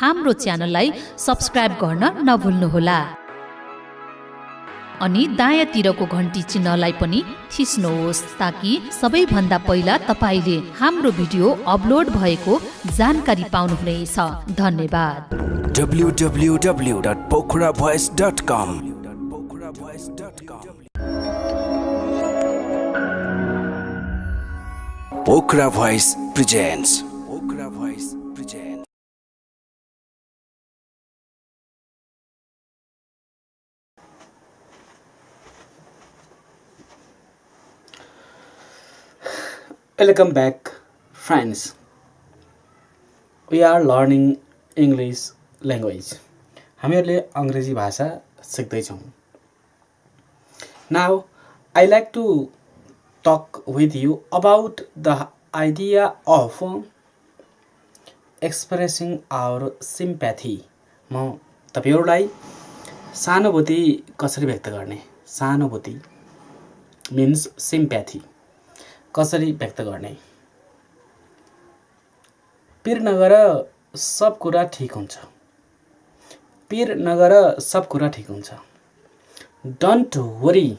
हाम्रो च्यानललाई सब्स्क्राइब गर्न नभुल्नुहोला अनि दायाँतिरको घण्टी चिन्हलाई पनि थिच्नुहोस् ताकि सबैभन्दा पहिला तपाईले हाम्रो भिडियो अपलोड भएको जानकारी पाउनुहुनेछ। धन्यवाद। www.pokharavoice.com Pokhara Voice presents. Welcome back, friends. We are learning English language. हामीहरूले अंग्रेजी भाषा सिक्दै छौं। Now, I like to talk with you about the idea of expressing our sympathy. म तपाईहरुलाई सहानुभूति कसरी व्यक्त गर्ने, सहानुभूति means sympathy कसरी व्यक्त गर्ने। पिर नगर सब कुरा ठीक हुन्छ, पिर नगर सब कुरा ठीक हुन्छ। Don't worry,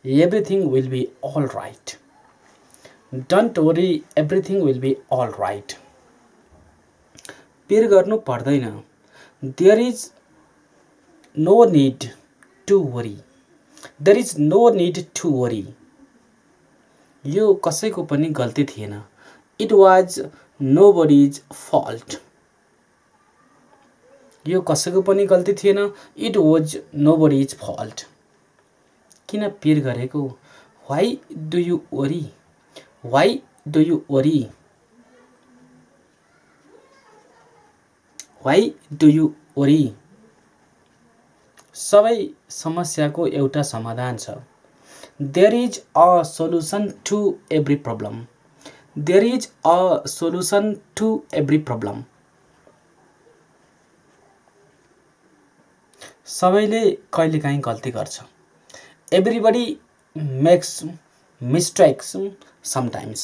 everything will be all right. Don't worry, everything will be all right. पिर गर्नु पर्दैन, there is no need to worry. There is no need to worry. यो कसैको पनि गल्ती थिएन, it was nobody's fault. यो कसैको पनि गल्ती थिएन, it was nobody's fault. किन पिर गरेको? Why do you worry? Why do you worry? Why do you worry? सबै समस्याको एउटा समाधान छ। There is a solution to every problem. There is a solution to every problem. सबैले कहिलेकाहीँ गल्ती गर्छ। Everybody makes mistakes sometimes.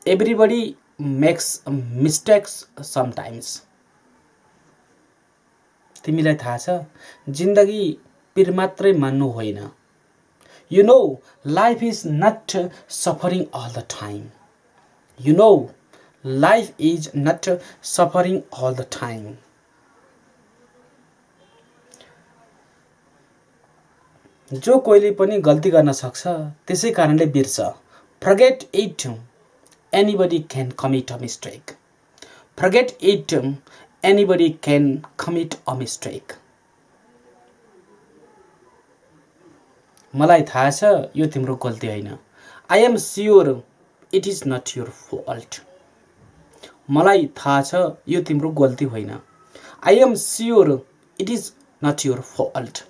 Everybody makes mistakes sometimes. तिमीलाई थाहा छ, जिन्दगी पिर मात्रै मान्नु होइन। You know, life is not suffering all the time. You know, life is not suffering all the time. जो कोहीले पनि गल्ती गर्न सक्छ, त्यसै कारणले बिर्छ। Forget it. Anybody can commit a mistake. Forget it. Anybody can commit a mistake. मलाई थाहा छ यो तिम्रो गल्ती होइन। I am sure it is not your fault. मलाई थाहा छ यो तिम्रो गल्ती होइन। I am sure it is not your fault.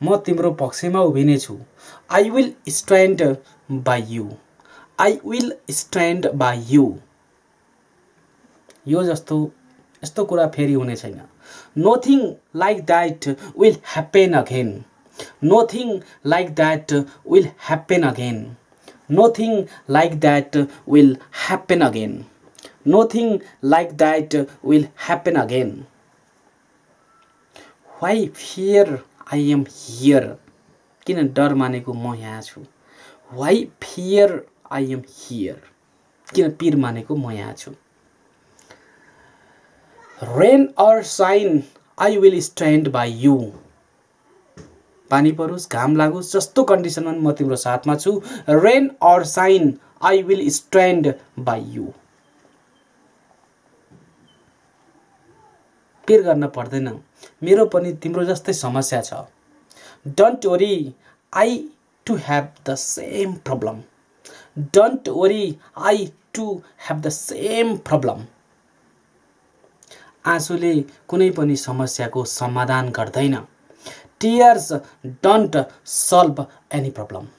म तिम्रो पक्षमा उभिने छु। I will stand by you. I will stand by you. यो यस्तो कुरा फेरि हुने छैन। Nothing like that will happen again. Nothing like that will happen again. Nothing like that will happen again. Nothing like that will happen again. Why fear? I am here. किन डर मानेको म यहाँ छु। Why fear? I am here. किन पिर मानेको म यहाँ छु। Rain or shine, I will stand by you. पानी परोस्, घाम लागोस्, जस्तो कन्डिसनमा म तिम्रो साथमा छु। Rain or shine, I will stand by you. पिर गर्न पर्दैन, मेरो पनि तिम्रो जस्तै समस्या छ। Don't worry, I too have the same problem. Don't worry, I too have the same problem. आँसुले कुनै पनि समस्याको समाधान गर्दैन। Tears don't solve any problem.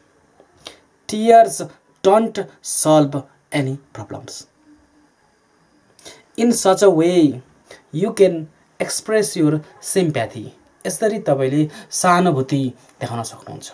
Tears don't solve any problems. In such a way, you can express your sympathy. यसरी तपाईले सहानुभूति देखाउन सक्नुहुन्छ।